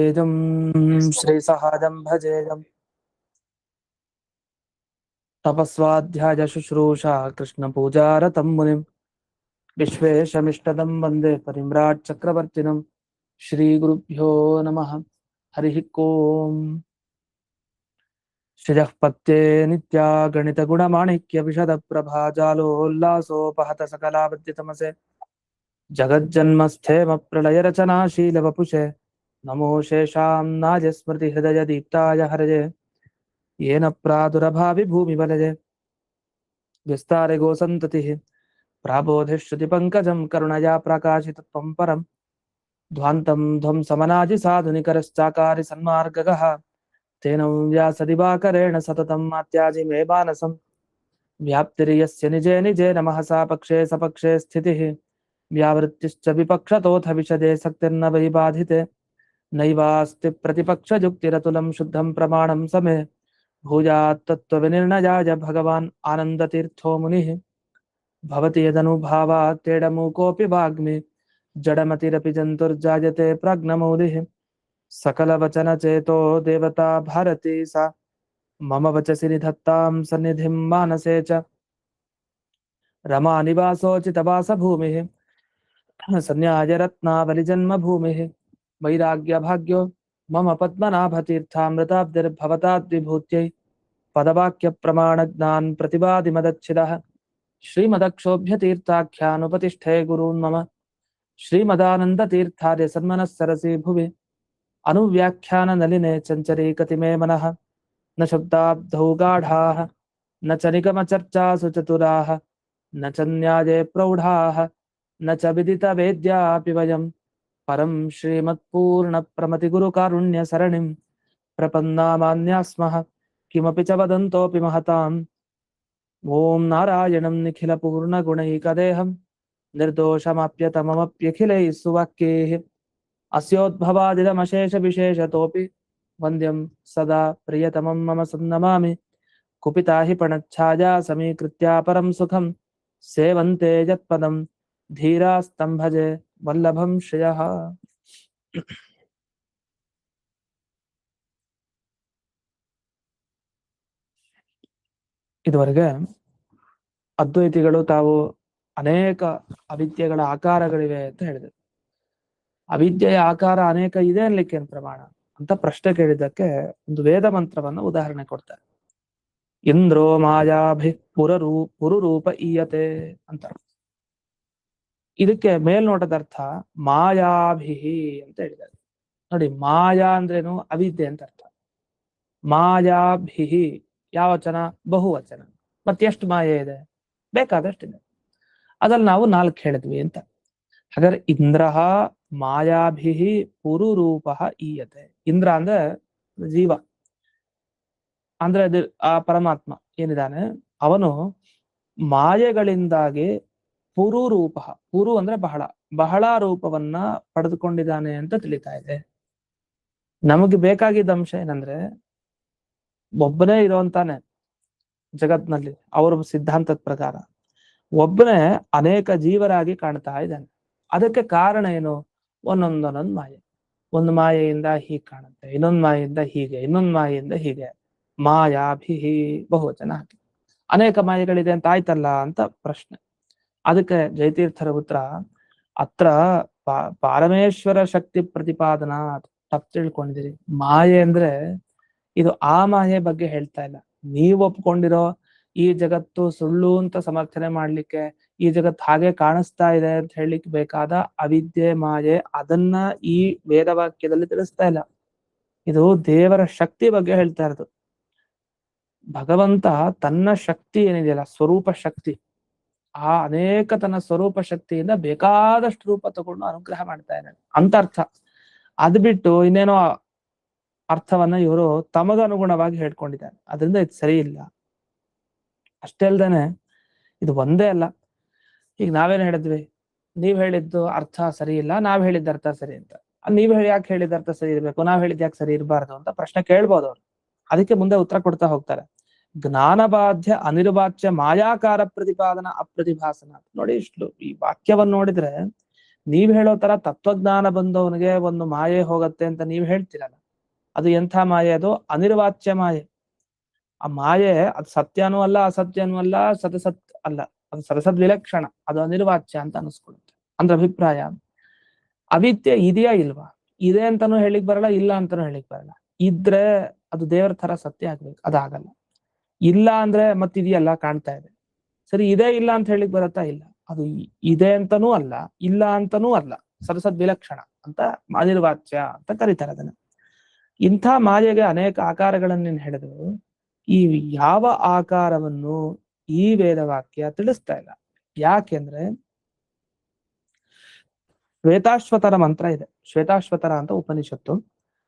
श्रीसहाजं भजेयम् तपस्वाध्याय शुश्रूषा कृष्णपूजारतं मुनिं विश्वेशमिष्टदं वन्दे परिम्राट् चक्रवर्तिनं श्रीगुरुभ्यो नमः। हरिः ओम्। श्रियः पत्ये नित्या गणितगुणमाणिक्यविशदप्रभाजालोल्लासोपहत सकलावद्यतमसे जगज्जन्मस्थेमप्रलयरचनाशीलवपुषे नमो शेषां नाजस्मृतिहृदयदीप्ताय हरये येन प्रादुरभावि भूमिवलये विस्तारे गोसन्ततिः प्राबोधिश्रुतिपङ्कजं करुणया प्रकाशितत्वं परं ध्वान्तं ध्वंसमनाजि साधुनिकरश्चाकारि सन्मार्गगः तेन व्यासदिवाकरेण सततं मात्याजि मे मानसं व्याप्तिर्यस्य निजे निजे नमः सा पक्षे सपक्षे स्थितिः व्यावृत्तिश्च विपक्षतोऽथ विशदे सक्तिर्न वै बाधिते नैवास्ति प्रतिपक्षजुक्तिरतुलं शुद्धं प्रमाणं समे भूयात् तत्त्वविनिर्णयाय भगवान् आनन्दतीर्थो मुनिः भवति यदनुभावात् तेडमूकोऽपि वाग्मि जडमतिरपि जन्तुर्जायते प्राज्ञमौलिः सकलवचनचेतो देवता भारती सा मम वचसि निधत्तां सन्निधिं मानसे च रमानिवासोचितवासभूमिः सन्न्याय रत्नावलिजन्मभूमिः वैराग्यभाग्यो मम पद्मनाभतीर्थामृताब्धिर्भवताद्विभूत्यै पदवाक्यप्रमाणज्ञान् प्रतिवादिमदच्छिदः श्रीमदक्षोभ्यतीर्थाख्यानुपतिष्ठे गुरून् मम श्रीमदानन्दतीर्थार्य सन्मनः भुवि अनुव्याख्याननलिने चञ्चरीकतिमे मनः न शब्दाब्धौ गाढाः न च निगमचर्चासु चतुराः न च न्याये प्रौढाः न च विदितवेद्यापि वयं परं श्रीमत्पूर्णप्रमतिगुरुकारुण्यसरणिं प्रपन्नामान्या स्मः किमपि च वदन्तोऽपि महताम् ॐ नारायणं निखिलपूर्णगुणैकदेहं निर्दोषमाप्यतममप्यखिलैः सुवाक्यैः अस्योद्भवादिदमशेषविशेषतोऽपि वन्द्यं सदा प्रियतमं मम सन्नमामि कुपिता हि पणच्छाया समीकृत्या परं सुखं सेवन्ते यत्पदं धीरास्तं भजे वल्लभं श्रियः। ಇದುವರೆಗೆ ಅದ್ವೈತಿಗಳು ತಾವು ಅನೇಕ ಅವಿದ್ಯೆಗಳ ಆಕಾರಗಳಿವೆ ಅಂತ ಹೇಳಿದರು. ಅವಿದ್ಯೆಯ ಆಕಾರ ಅನೇಕ ಇದೆ ಅನ್ಲಿಕ್ಕೆ ಏನು ಪ್ರಮಾಣ ಅಂತ ಪ್ರಶ್ನೆ ಕೇಳಿದ್ದಕ್ಕೆ ಒಂದು ವೇದ ಮಂತ್ರವನ್ನು ಉದಾಹರಣೆ ಕೊಡ್ತಾರೆ. ಇಂದ್ರೋ ಮಾಯಾಭಿ ಪುರುರೂಪ ಈಯತೆ ಅಂತ. ಇದಕ್ಕೆ ಮೇಲ್ನೋಟದ ಅರ್ಥ ಮಾಯಾಭಿಹಿ ಅಂತ ಹೇಳಿದ್ದಾರೆ. ನೋಡಿ, ಮಾಯಾ ಅಂದ್ರೇನು? ಅವಿದ್ಯೆ ಅಂತ ಅರ್ಥ. ಮಾಯಾಭಿಹಿ ಯಾವ ವಚನ? ಬಹುವಚನ. ಮತ್ತೆಷ್ಟು ಮಾಯೆ ಇದೆ? ಬೇಕಾದಷ್ಟಿದೆ. ಅದ್ರಲ್ಲಿ ನಾವು 4 ಹೇಳಿದ್ವಿ ಅಂತ. ಹಾಗಾದ್ರೆ ಇಂದ್ರ ಮಾಯಾಭಿಹಿ ಪುರುರೂಪ ಈಯತೆ. ಇಂದ್ರ ಅಂದ್ರೆ ಜೀವ, ಅಂದ್ರೆ ಅದು ಆ ಪರಮಾತ್ಮ ಏನಿದ್ದಾನೆ ಅವನು ಮಾಯೆಗಳಿಂದಾಗಿ ಪುರುರೂಪ, ಪುರು ಅಂದ್ರೆ ಬಹಳ, ಬಹಳ ರೂಪವನ್ನ ಪಡೆದುಕೊಂಡಿದ್ದಾನೆ ಅಂತ ತಿಳಿತಾ ಇದೆ. ನಮಗೆ ಬೇಕಾಗಿದ್ದ ಅಂಶ ಏನಂದ್ರೆ ಒಬ್ಬನೇ ಇರುವಂತಾನೆ ಜಗತ್ನಲ್ಲಿ. ಅವರ ಸಿದ್ಧಾಂತದ ಪ್ರಕಾರ ಒಬ್ಬನೇ ಅನೇಕ ಜೀವರಾಗಿ ಕಾಣ್ತಾ ಇದ್ದಾನೆ. ಅದಕ್ಕೆ ಕಾರಣ ಏನು? ಒಂದೊಂದೊಂದೊಂದು ಮಾಯೆ. ಒಂದು ಮಾಯೆಯಿಂದ ಹೀಗೆ ಕಾಣುತ್ತೆ, ಇನ್ನೊಂದು ಮಾಯೆಯಿಂದ ಹೀಗೆ, ಇನ್ನೊಂದು ಮಾಯೆಯಿಂದ ಹೀಗೆ. ಮಾಯಾಭಿಹಿ ಬಹುವಚನ ಹಾಕಿ. ಅನೇಕ ಮಾಯೆಗಳಿದೆ ಅಂತ ಆಯ್ತಲ್ಲ ಅಂತ ಪ್ರಶ್ನೆ. ಅದಕ್ಕೆ ಜಯತೀರ್ಥರ ಉತ್ತರ, ಅತ್ರ ಪಾರಮೇಶ್ವರ ಶಕ್ತಿ ಪ್ರತಿಪಾದನಾ. ತಪ್ಪು ತಿಳ್ಕೊಂಡಿದ್ದೀರಿ. ಮಾಯೆ ಅಂದ್ರೆ ಇದು ಆ ಮಾಯೆ ಬಗ್ಗೆ ಹೇಳ್ತಾ ಇಲ್ಲ. ನೀವು ಒಪ್ಕೊಂಡಿರೋ ಈ ಜಗತ್ತು ಸುಳ್ಳು ಅಂತ ಸಮರ್ಥನೆ ಮಾಡ್ಲಿಕ್ಕೆ, ಈ ಜಗತ್ತು ಹಾಗೆ ಕಾಣಿಸ್ತಾ ಇದೆ ಅಂತ ಹೇಳಲಿಕ್ಕೆ ಬೇಕಾದ ಅವಿದ್ಯೆ ಮಾಯೆ, ಅದನ್ನ ಈ ವೇದವಾಕ್ಯದಲ್ಲಿ ತಿಳಿಸ್ತಾ ಇಲ್ಲ. ಇದು ದೇವರ ಶಕ್ತಿ ಬಗ್ಗೆ ಹೇಳ್ತಾ ಇರೋದು. ಭಗವಂತ ತನ್ನ ಶಕ್ತಿ ಏನಿದೆಯಲ್ಲ, ಸ್ವರೂಪ ಶಕ್ತಿ, ಆ ಅನೇಕ ತನ್ನ ಸ್ವರೂಪ ಶಕ್ತಿಯಿಂದ ಬೇಕಾದಷ್ಟು ರೂಪ ತಗೊಂಡು ಅನುಗ್ರಹ ಮಾಡ್ತಾ ಇದ್ದಾನೆ ಅಂತ ಅರ್ಥ. ಅದ್ ಬಿಟ್ಟು ಇನ್ನೇನೋ ಅರ್ಥವನ್ನ ಇವರು ತಮಗನುಗುಣವಾಗಿ ಹೇಳ್ಕೊಂಡಿದ್ದಾರೆ. ಅದರಿಂದ ಇದು ಸರಿ ಇಲ್ಲ. ಅಷ್ಟೇ ಅಲ್ದೇನೆ ಇದು ಒಂದೇ ಅಲ್ಲ. ಈಗ ನಾವೇನ್ ಹೇಳಿದ್ವಿ? ನೀವ್ ಹೇಳಿದ್ದು ಅರ್ಥ ಸರಿ ಇಲ್ಲ, ನಾವ್ ಹೇಳಿದ್ದ ಅರ್ಥ ಸರಿ ಅಂತ. ನೀವ್ ಯಾಕೆ ಹೇಳಿದ ಅರ್ಥ ಸರಿ ಇರ್ಬೇಕು, ನಾವ್ ಹೇಳಿದ್ ಯಾಕೆ ಸರಿ ಇರಬಾರ್ದು ಅಂತ ಪ್ರಶ್ನೆ ಕೇಳ್ಬೋದು ಅವ್ರು. ಅದಕ್ಕೆ ಮುಂದೆ ಉತ್ತರ ಕೊಡ್ತಾ ಹೋಗ್ತಾರೆ. ಜ್ಞಾನಬಾಧ್ಯ ಅನಿರ್ವಾಚ್ಯ ಮಾಯಾಕಾರ ಪ್ರತಿಪಾದನ ಅಪ್ರತಿಭಾಸನ. ನೋಡಿ, ಇಷ್ಟು ಈ ವಾಕ್ಯವನ್ನು ನೋಡಿದ್ರೆ ನೀವ್ ಹೇಳೋ ತರ ತತ್ವಜ್ಞಾನ ಬಂದವನಿಗೆ ಒಂದು ಮಾಯೆ ಹೋಗತ್ತೆ ಅಂತ ನೀವ್ ಹೇಳ್ತೀರಲ್ಲ, ಅದು ಎಂಥ ಮಾಯೆ? ಅದು ಅನಿರ್ವಾಚ್ಯ ಮಾಯೆ. ಆ ಮಾಯೆ ಅದು ಸತ್ಯನೂ ಅಲ್ಲ, ಅಸತ್ಯನೂ ಅಲ್ಲ, ಸದಸತ್ ಅಲ್ಲ, ಅದು ಸದಸದ್ ವಿಲಕ್ಷಣ, ಅದು ಅನಿರ್ವಾಚ್ಯ ಅಂತ ಅನಿಸ್ಕೊಳುತ್ತೆ. ಅಂದ್ರೆ ಅಭಿಪ್ರಾಯ. ಅವಿದ್ಯೆ ಇದೆಯಾ ಇಲ್ವಾ? ಇದೆ ಅಂತಾನು ಹೇಳಿಕ್ ಬರಲ್ಲ, ಇಲ್ಲ ಅಂತಾನು ಹೇಳಿಕ್ ಬರಲ್ಲ. ಇದ್ರೆ ಅದು ದೇವರ ತರ ಸತ್ಯ ಆಗ್ಬೇಕು, ಅದಾಗಲ್ಲ. ಇಲ್ಲ ಅಂದ್ರೆ ಮತ್ತಿದೆಯಲ್ಲ, ಕಾಣ್ತಾ ಇದೆ. ಸರಿ, ಇದೇ ಇಲ್ಲ ಅಂತ ಹೇಳಿಕ್ ಬರತ್ತಾ? ಇಲ್ಲ. ಅದು ಇದೆ ಅಂತಾನೂ ಅಲ್ಲ, ಇಲ್ಲ ಅಂತಾನೂ ಅಲ್ಲ, ಸದಸದ್ ವಿಲಕ್ಷಣ ಅಂತ ಅನಿರ್ವಾಚ್ಯ ಅಂತ ಕರೀತಾರೆ ಅದನ್ನ. ಇಂಥ ಮಾಯೆಗೆ ಅನೇಕ ಆಕಾರಗಳನ್ನ ಹೇಳಿದ್ರು. ಈ ಯಾವ ಆಕಾರವನ್ನು ಈ ವೇದವಾಕ್ಯ ತಿಳಿಸ್ತಾ ಇಲ್ಲ. ಯಾಕೆಂದ್ರೆ ಶ್ವೇತಾಶ್ವತರ ಮಂತ್ರ ಇದೆ, ಶ್ವೇತಾಶ್ವತರ ಅಂತ ಉಪನಿಷತ್ತು.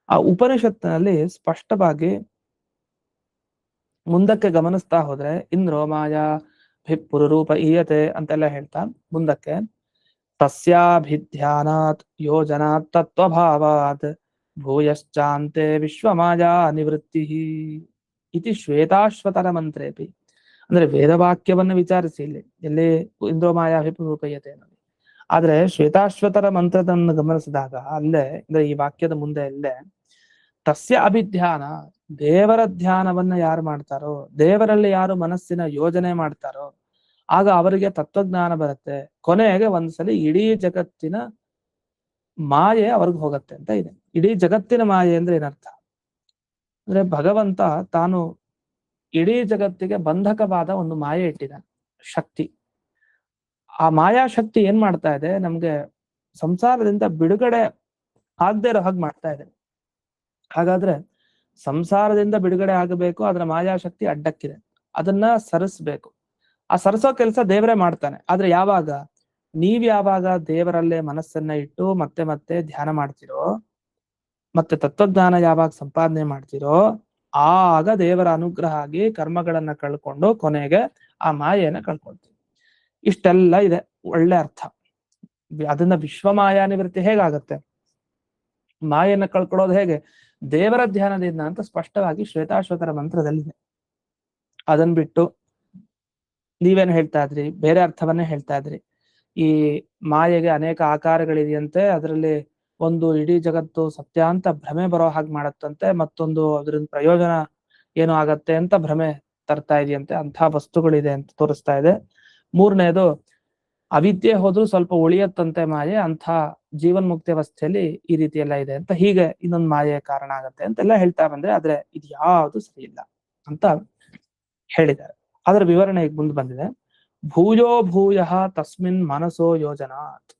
ಆ ಉಪನಿಷತ್ತಿನಲ್ಲಿ ಸ್ಪಷ್ಟವಾಗಿ ಮುಂದಕ್ಕೆ ಗಮನಿಸ್ತಾ ಹೋದ್ರೆ ಇಂದ್ರೋ ಮಾಯಾ ಪುರರೂಪ ಈಯತೆ ಅಂತೆಲ್ಲ ಹೇಳ್ತಾ ಮುಂದಕ್ಕೆ ತಸ್ಯಾಭಿಧ್ಯಾನಾತ್ ಯೋಜನಾತ್ ತತ್ವಭಾವಾತ್ ಭೂಯಶ್ಚಾಂತೆ ವಿಶ್ವಮಾಯಾ ನಿವೃತ್ತಿ ಇತಿ ಶ್ವೇತಾಶ್ವತರ ಮಂತ್ರೇಪಿ. ಅಂದ್ರೆ ವೇದವಾಕ್ಯವನ್ನು ವಿಚಾರಿಸಿ ಇಲ್ಲಿ ಎಲ್ಲಿ ಇಂದ್ರೋ ಮಾಯಾ ವಿಪುರೂಪಯತೆ ಅನ್ನೋದು. ಆದ್ರೆ ಶ್ವೇತಾಶ್ವತರ ಮಂತ್ರದನ್ನು ಗಮನಿಸಿದಾಗ ಅಲ್ಲೇ, ಅಂದ್ರೆ ಈ ವಾಕ್ಯದ ಮುಂದೆ ಅಲ್ಲೇ ತಸ್ಯ ಅಭಿಧ್ಯಾನ, ದೇವರ ಧ್ಯಾನವನ್ನ ಯಾರು ಮಾಡ್ತಾರೋ, ದೇವರಲ್ಲಿ ಯಾರು ಮನಸ್ಸಿನ ಯೋಜನೆ ಮಾಡ್ತಾರೋ, ಆಗ ಅವರಿಗೆ ತತ್ವಜ್ಞಾನ ಬರುತ್ತೆ. ಕೊನೆಗೆ ಒಂದ್ಸಲಿ ಇಡೀ ಜಗತ್ತಿನ ಮಾಯೆ ಅವ್ರಿಗೆ ಹೋಗತ್ತೆ ಅಂತ ಇದೆ. ಇಡೀ ಜಗತ್ತಿನ ಮಾಯೆ ಅಂದ್ರೆ ಏನರ್ಥ? ಅಂದ್ರೆ ಭಗವಂತ ತಾನು ಇಡೀ ಜಗತ್ತಿಗೆ ಬಂಧಕವಾದ ಒಂದು ಮಾಯೆ ಇಟ್ಟಿದ್ದಾನೆ, ಶಕ್ತಿ. ಆ ಮಾಯಾಶಕ್ತಿ ಏನ್ ಮಾಡ್ತಾ ಇದೆ? ನಮ್ಗೆ ಸಂಸಾರದಿಂದ ಬಿಡುಗಡೆ ಆಗದೆ ಇರೋ ಹಾಗೆ ಮಾಡ್ತಾ ಇದೆ. ಹಾಗಾದ್ರೆ ಸಂಸಾರದಿಂದ ಬಿಡುಗಡೆ ಆಗಬೇಕು, ಅದರ ಮಾಯಾಶಕ್ತಿ ಅಡ್ಡಕ್ಕಿದೆ, ಅದನ್ನ ಸರಿಸ್ಬೇಕು. ಆ ಸರಿಸೋ ಕೆಲಸ ದೇವರೇ ಮಾಡ್ತಾನೆ. ಆದ್ರೆ ಯಾವಾಗ ನೀವ್ ಯಾವಾಗ ದೇವರಲ್ಲೇ ಮನಸ್ಸನ್ನ ಇಟ್ಟು ಮತ್ತೆ ಮತ್ತೆ ಧ್ಯಾನ ಮಾಡ್ತಿರೋ, ಮತ್ತೆ ತತ್ವಜ್ಞಾನ ಯಾವಾಗ ಸಂಪಾದನೆ ಮಾಡ್ತಿರೋ, ಆಗ ದೇವರ ಅನುಗ್ರಹ ಆಗಿ ಕರ್ಮಗಳನ್ನ ಕಳ್ಕೊಂಡು ಕೊನೆಗೆ ಆ ಮಾಯೆಯನ್ನ ಕಳ್ಕೊಳ್ತೀವಿ. ಇಷ್ಟೆಲ್ಲ ಇದೆ, ಒಳ್ಳೆ ಅರ್ಥ. ಅದನ್ನ ವಿಶ್ವಮಾಯಾ ನಿವೃತ್ತಿ ಹೇಗಾಗತ್ತೆ? ಮಾಯೆಯನ್ನ ಕಳ್ಕೊಳ್ಳೋದು ಹೇಗೆ? ದೇವರ ಧ್ಯಾನದಿಂದ ಅಂತ ಸ್ಪಷ್ಟವಾಗಿ ಶ್ವೇತಾಶ್ವತರ ಮಂತ್ರದಲ್ಲಿದೆ. ಅದನ್ ಬಿಟ್ಟು ನೀವೇನ್ ಹೇಳ್ತಾ ಇದ್ರಿ? ಬೇರೆ ಅರ್ಥವನ್ನೇ ಹೇಳ್ತಾ ಇದ್ರಿ. ಈ ಮಾಯೆಗೆ ಅನೇಕ ಆಕಾರಗಳಿದೆಯಂತೆ, ಅದರಲ್ಲಿ ಒಂದು ಇಡೀ ಜಗತ್ತು ಸತ್ಯ ಅಂತ ಭ್ರಮೆ ಬರೋ ಹಾಗೆ ಮಾಡತ್ತಂತೆ, ಮತ್ತೊಂದು ಅದರಿಂದ ಪ್ರಯೋಜನ ಏನು ಆಗತ್ತೆ ಅಂತ ಭ್ರಮೆ ತರ್ತಾ ಇದೆಯಂತೆ, ಅಂಥ ವಸ್ತುಗಳಿದೆ ಅಂತ ತೋರಿಸ್ತಾ ಇದೆ. ಮೂರನೇದು, ಅವಿದ್ಯೆ ಹೋದ್ರೂ ಸ್ವಲ್ಪ ಉಳಿಯತ್ತಂತೆ ಮಾಯೆ, ಅಂಥ ಜೀವನ್ಮುಕ್ತಿ ಅವಸ್ಥೆಯಲ್ಲಿ ಈ ರೀತಿ ಎಲ್ಲ ಇದೆ ಅಂತ, ಹೀಗೆ ಇನ್ನೊಂದು ಮಾಯೆ ಕಾರಣ ಆಗತ್ತೆ ಅಂತೆಲ್ಲ ಹೇಳ್ತಾ ಬಂದ್ರೆ, ಆದ್ರೆ ಇದು ಯಾವುದು ಸರಿ ಇಲ್ಲ ಅಂತ ಹೇಳಿದ್ದಾರೆ. ಅದರ ವಿವರಣೆ ಈಗ ಮುಂದೆ ಬಂದಿದೆ. ಭೂಯೋ ಭೂಯ ತಸ್ಮಿನ್ ಮನಸೋ ಯೋಜನಾತ್,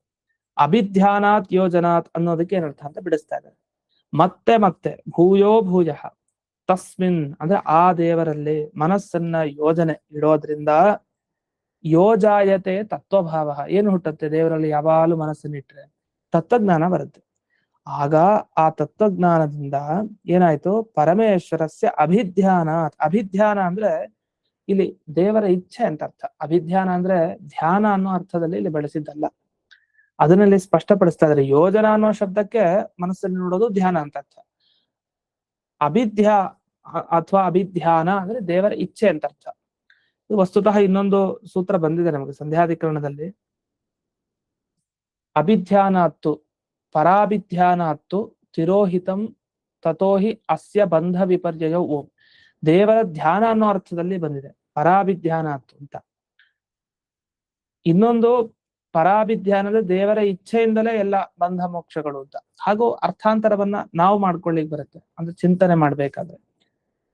ಅಭಿಧ್ಯಾನಾತ್ ಯೋಜನಾತ್ ಅನ್ನೋದಕ್ಕೆ ಏನರ್ಥ ಅಂತ ಬಿಡಿಸ್ತಾ ಇದ್ದಾರೆ. ಮತ್ತೆ ಮತ್ತೆ ಭೂಯೋ ಭೂಯ ತಸ್ಮಿನ್ ಅಂದ್ರೆ ಆ ದೇವರಲ್ಲಿ ಮನಸ್ಸನ್ನ ಯೋಜನೆ ಇಡೋದ್ರಿಂದ ಯೋಜಾಯತೆ ತತ್ವಭಾವ, ಏನು ಹುಟ್ಟುತ್ತೆ? ದೇವರಲ್ಲಿ ಯಾವಾಗಲೂ ಮನಸ್ಸನ್ನಿಟ್ರೆ ತತ್ವಜ್ಞಾನ ಬರುತ್ತೆ. ಆಗ ಆ ತತ್ವಜ್ಞಾನದಿಂದ ಏನಾಯ್ತು? ಪರಮೇಶ್ವರಸ್ಯ ಅಭಿಧ್ಯಾನ. ಅಭಿಧ್ಯಾನ ಅಂದ್ರೆ ಇಲ್ಲಿ ದೇವರ ಇಚ್ಛೆ ಅಂತ ಅರ್ಥ. ಅಭಿಧ್ಯಾನ ಅಂದ್ರೆ ಧ್ಯಾನ ಅನ್ನೋ ಅರ್ಥದಲ್ಲಿ ಇಲ್ಲಿ ಬಳಸಿದ್ದಲ್ಲ, ಅದನ್ನಲ್ಲಿ ಸ್ಪಷ್ಟಪಡಿಸ್ತಾ ಇದ್ದಾರೆ. ಯೋಜನಾ ಅನ್ನೋ ಶಬ್ದಕ್ಕೆ ಮನಸ್ಸಲ್ಲಿ ನೋಡೋದು ಧ್ಯಾನ ಅಂತ ಅರ್ಥ. ಅಭಿಧ್ಯಾ ಅಥವಾ ಅಭಿಧ್ಯಾನ ಅಂದ್ರೆ ದೇವರ ಇಚ್ಛೆ ಅಂತ ಅರ್ಥ. ವಸ್ತುತಃ ಇನ್ನೊಂದು ಸೂತ್ರ ಬಂದಿದೆ ನಮಗೆ ಸಂಧ್ಯಾಧಿಕರಣದಲ್ಲಿ. ಅಭಿಧ್ಯಾನಾತ್ತು ಪರಾಭಿಧ್ಯಾನಾತ್ತು ತಿರೋಹಿತಂ ತಥೋಹಿ ಅಸ್ಯ ಬಂಧ ವಿಪರ್ಯಯ ಓಂ. ದೇವರ ಧ್ಯಾನ ಅನ್ನೋ ಅರ್ಥದಲ್ಲಿ ಬಂದಿದೆ ಪರಾಭಿಧ್ಯಾನಾತ್ತು ಅಂತ. ಇನ್ನೊಂದು ಪರಾಭಿಧ್ಯಾನದ ದೇವರ ಇಚ್ಛೆಯಿಂದಲೇ ಎಲ್ಲ ಬಂಧ ಮೋಕ್ಷಗಳು ಅಂತ. ಹಾಗೂ ಅರ್ಥಾಂತರವನ್ನ ನಾವು ಮಾಡ್ಕೊಳ್ಳಿಕ್ ಬರುತ್ತೆ, ಅಂದ್ರೆ ಚಿಂತನೆ ಮಾಡ್ಬೇಕಾದ್ರೆ.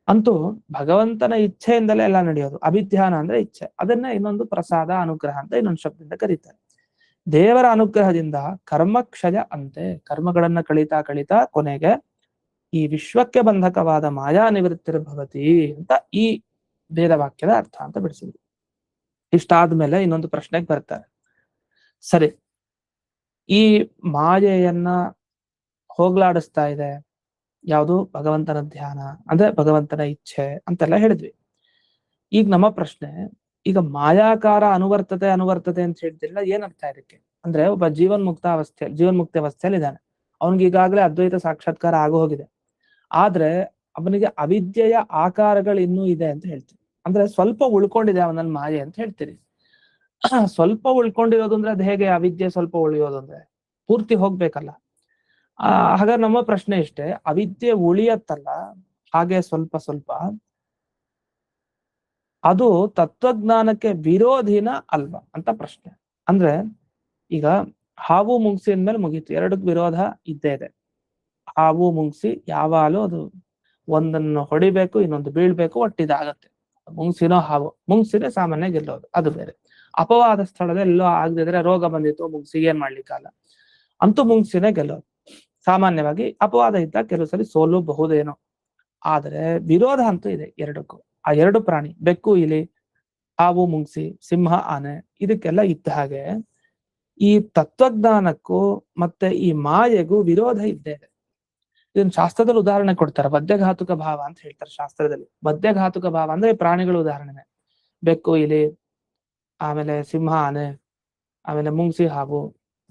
ಅಂತೂ ಭಗವಂತನ ಇಚ್ಛೆಯಿಂದಲೇ ಎಲ್ಲ ನಡೆಯೋದು. ಅಭಿಧ್ಯಾನ ಅಂದ್ರೆ ಇಚ್ಛೆ, ಅದನ್ನ ಇನ್ನೊಂದು ಪ್ರಸಾದ ಅನುಗ್ರಹ ಅಂತ ಇನ್ನೊಂದು ಶಬ್ದದಿಂದ ಕರೀತಾರೆ. ದೇವರ ಅನುಗ್ರಹದಿಂದ ಕರ್ಮಕ್ಷಯ ಅಂತೆ, ಕರ್ಮಗಳನ್ನ ಕಳೀತಾ ಕಳೀತಾ ಕೊನೆಗೆ ಈ ವಿಶ್ವಕ್ಕೆ ಬಂಧಕವಾದ ಮಾಯಾ ನಿವೃತ್ತಿರ್ಭವತಿ ಅಂತ ಈ ವೇದವಾಕ್ಯದ ಅರ್ಥ ಅಂತ ಬಿಡಿಸಿದ್ರು. ಇಷ್ಟಾದ್ಮೇಲೆ ಇನ್ನೊಂದು ಪ್ರಶ್ನೆಗೆ ಬರ್ತಾರೆ. ಸರಿ, ಈ ಮಾಯೆಯನ್ನ ಹೋಗ್ಲಾಡಿಸ್ತಾ ಇದೆ ಯಾವುದು? ಭಗವಂತನ ಧ್ಯಾನ, ಅಂದ್ರೆ ಭಗವಂತನ ಇಚ್ಛೆ ಅಂತೆಲ್ಲ ಹೇಳಿದ್ವಿ. ಈಗ ನಮ್ಮ ಪ್ರಶ್ನೆ, ಈಗ ಮಾಯಾಕಾರ ಅನುವರ್ತತೆ ಅಂತ ಹೇಳ್ತಿಲ್ಲ, ಏನ್ ಅರ್ಥ ಇದಕ್ಕೆ? ಅಂದ್ರೆ ಒಬ್ಬ ಜೀವನ್ಮುಕ್ತಿ ಅವಸ್ಥೆಯಲ್ಲಿ ಇದ್ದಾನೆ, ಅವನಿಗೆ ಈಗಾಗಲೇ ಅದ್ವೈತ ಸಾಕ್ಷಾತ್ಕಾರ ಆಗೋ ಹೋಗಿದೆ. ಆದ್ರೆ ಅವನಿಗೆ ಅವಿದ್ಯೆಯ ಆಕಾರಗಳು ಇನ್ನೂ ಇದೆ ಅಂತ ಹೇಳ್ತೀವಿ. ಅಂದ್ರೆ ಸ್ವಲ್ಪ ಉಳ್ಕೊಂಡಿದೆ ಅವನಲ್ಲಿ ಮಾಯೆ ಅಂತ ಹೇಳ್ತೀರಿ. ಸ್ವಲ್ಪ ಉಳ್ಕೊಂಡಿರೋದು ಅಂದ್ರೆ ಅದು ಹೇಗೆ? ಅವಿದ್ಯೆ ಸ್ವಲ್ಪ ಉಳಿಯೋದು ಅಂದ್ರೆ ಪೂರ್ತಿ ಹೋಗ್ಬೇಕಲ್ಲ. ಹಾಗಾದ್ರೆ ನಮ್ಮ ಪ್ರಶ್ನೆ ಇಷ್ಟೇ, ಅವಿದ್ಯೆ ಉಳಿಯತ್ತಲ್ಲ ಹಾಗೆ ಸ್ವಲ್ಪ ಸ್ವಲ್ಪ, ಅದು ತತ್ವಜ್ಞಾನಕ್ಕೆ ವಿರೋಧಿನ ಅಲ್ವಾ ಅಂತ ಪ್ರಶ್ನೆ. ಅಂದ್ರೆ ಈಗ ಹಾವು ಮುಂಗ್ಸಿನ ಮೇಲೆ ಮುಗೀತು, ಎರಡಕ್ಕೆ ವಿರೋಧ ಇದ್ದೇ ಇದೆ. ಹಾವು ಮುಂಗ್ಸಿ ಯಾವಾಗಲೂ ಅದು ಒಂದನ್ನು ಹೊಡಿಬೇಕು, ಇನ್ನೊಂದು ಬೀಳ್ಬೇಕು, ಒಟ್ಟಿದಾಗತ್ತೆ. ಮುಂಗ್ಸಿನೋ ಹಾವು, ಮುಂಗ್ಸಿನೇ ಸಾಮಾನ್ಯ ಗೆಲ್ಲೋದು, ಅದು ಬೇರೆ. ಅಪವಾದ ಸ್ಥಳದಲ್ಲಿ ಎಲ್ಲೋ ಆಗದಿದ್ರೆ ರೋಗ ಬಂದಿತ್ತು ಮುಂಗ್ಸಿಗೆ ಏನ್ ಮಾಡ್ಲಿಕ್ಕಲ್ಲ, ಅಂತೂ ಮುಂಗ್ಸಿನೇ ಗೆಲ್ಲೋದು. ಸಾಮಾನ್ಯವಾಗಿ ಅಪವಾದ ಇದ್ದಾಗ ಕೆಲವು ಸಲ ಸೋಲಬಹುದೇನೋ, ಆದರೆ ವಿರೋಧ ಅಂತೂ ಇದೆ ಎರಡಕ್ಕೂ. ಆ ಎರಡು ಪ್ರಾಣಿ, ಬೆಕ್ಕು ಇಲಿ, ಹಾವು ಮುಂಗ್ಸಿ, ಸಿಂಹ ಆನೆ, ಇದಕ್ಕೆಲ್ಲ ಇದ್ದ ಹಾಗೆ ಈ ತತ್ವಜ್ಞಾನಕ್ಕೂ ಮತ್ತೆ ಈ ಮಾಯೆಗೂ ವಿರೋಧ ಇದ್ದೇ ಇದೆ. ಇದನ್ನ ಶಾಸ್ತ್ರದಲ್ಲಿ ಉದಾಹರಣೆ ಕೊಡ್ತಾರೆ, ವದ್ಯಘಾತುಕ ಭಾವ ಅಂತ ಹೇಳ್ತಾರೆ ಶಾಸ್ತ್ರದಲ್ಲಿ. ವದ್ಯಘಾತುಕ ಭಾವ ಅಂದ್ರೆ ಪ್ರಾಣಿಗಳ ಉದಾಹರಣೆ, ಬೆಕ್ಕು ಇಲಿ, ಆಮೇಲೆ ಸಿಂಹ ಆನೆ, ಆಮೇಲೆ ಮುಂಗ್ಸಿ ಹಾವು,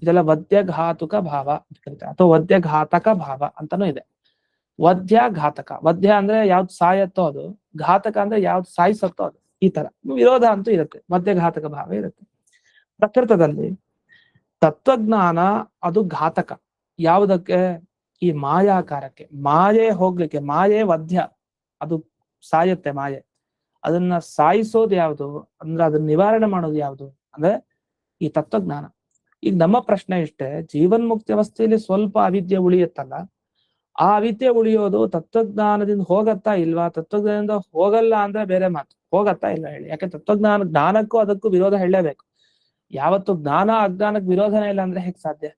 ಇದೆಲ್ಲ ವದ್ಯಘಾತುಕ ಭಾವ ಅಂತ ಕರೀತಾರೆ, ಅಥವಾ ವದ್ಯಘಾತಕ ಭಾವ ಅಂತಾನೂ ಇದೆ. ವದ್ಯ ಘಾತಕ, ವದ್ಯ ಅಂದ್ರೆ ಯಾವ್ದು ಸಾಯತ್ತೋ ಅದು, ಘಾತಕ ಅಂದ್ರೆ ಯಾವ್ದು ಸಾಯಿಸತ್ತೋ ಅದು. ಈ ತರ ವಿರೋಧ ಅಂತೂ ಇರುತ್ತೆ, ವದ್ಯಘಾತಕ ಭಾವ ಇರುತ್ತೆ. ಪ್ರಕೃತದಲ್ಲಿ ತತ್ವಜ್ಞಾನ ಅದು ಘಾತಕ ಯಾವುದಕ್ಕೆ? ಈ ಮಾಯಾಕಾರಕ್ಕೆ, ಮಾಯೆ ಹೋಗ್ಲಿಕ್ಕೆ. ಮಾಯೆ ವಧ್ಯ, ಅದು ಸಾಯತ್ತೆ ಮಾಯೆ. ಅದನ್ನ ಸಾಯಿಸೋದು ಯಾವುದು ಅಂದ್ರೆ, ಅದನ್ನ ನಿವಾರಣೆ ಮಾಡೋದು ಯಾವುದು ಅಂದ್ರೆ ಈ ತತ್ವಜ್ಞಾನ. ಈಗ ನಮ್ಮ ಪ್ರಶ್ನೆ ಇಷ್ಟೇ, ಜೀವನ್ಮುಕ್ತಿ ಅವಸ್ಥೆಯಲ್ಲಿ ಸ್ವಲ್ಪ ಅವಿದ್ಯೆ ಉಳಿಯುತ್ತಲ್ಲ, ಆ ಅವಿದ್ಯೆ ಉಳಿಯೋದು ತತ್ವಜ್ಞಾನದಿಂದ ಹೋಗತ್ತಾ ಇಲ್ವಾ? ತತ್ವಜ್ಞಾನದಿಂದ ಹೋಗಲ್ಲ ಅಂದ್ರೆ ಬೇರೆ ಮಾತು, ಹೋಗತ್ತಾ ಇಲ್ಲ ಹೇಳಿ. ಯಾಕೆ ಜ್ಞಾನಕ್ಕೂ ಅದಕ್ಕೂ ವಿರೋಧ ಹೇಳಲೇಬೇಕು. ಯಾವತ್ತು ಜ್ಞಾನ ಅಜ್ಞಾನಕ್ಕೆ ವಿರೋಧನೇ ಇಲ್ಲ ಅಂದ್ರೆ ಹೇಗೆ ಸಾಧ್ಯ?